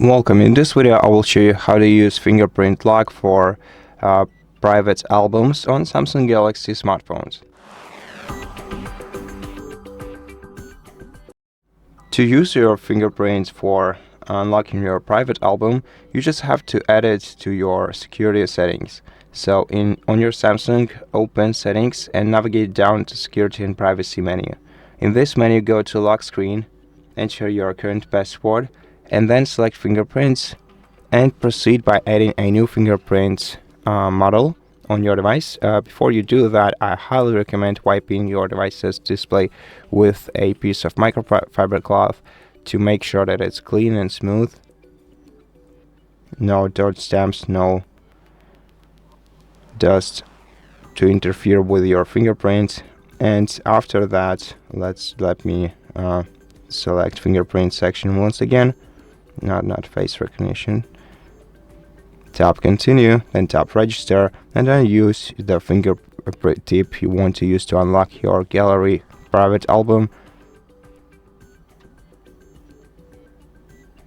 Welcome. In this video I will show you how to use fingerprint lock for private albums on Samsung Galaxy smartphones. To use your fingerprints for unlocking your private album, you just have to add it to your security settings. So on your Samsung, open settings and navigate down to security and privacy menu. In this menu, go to lock screen, enter your current password, and then select fingerprints and proceed by adding a new fingerprint model on your device. Before you do that, I highly recommend wiping your device's display with a piece of microfiber cloth to make sure that it's clean and smooth. No dirt stamps, no dust to interfere with your fingerprint. And after that, let me select fingerprint section once again. Not face recognition. Tap continue, then tap register, and then use the fingerprint tip you want to use to unlock your gallery private album.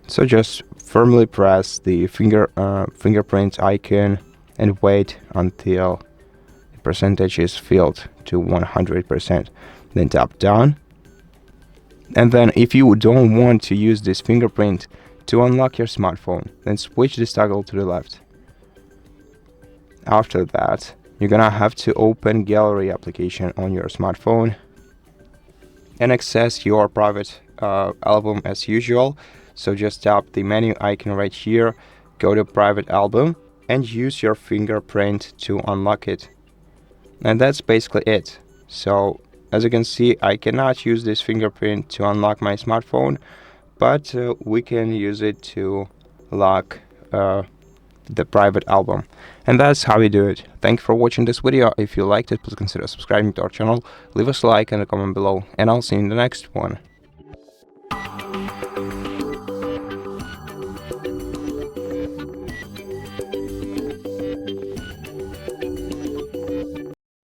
So just firmly press the fingerprint icon and wait until the percentage is filled to 100%. Then tap done. And then if you don't want to use this fingerprint to unlock your smartphone, then switch this toggle to the left. After that, you're gonna have to open gallery application on your smartphone and access your private album as usual. So just tap the menu icon right here, go to private album and use your fingerprint to unlock it. And that's basically it. So as you can see, I cannot use this fingerprint to unlock my smartphone, but we can use it to lock the private album. And that's how we do it. Thank you for watching this video. If you liked it, please consider subscribing to our channel, leave us a like and a comment below, and I'll see you in the next one.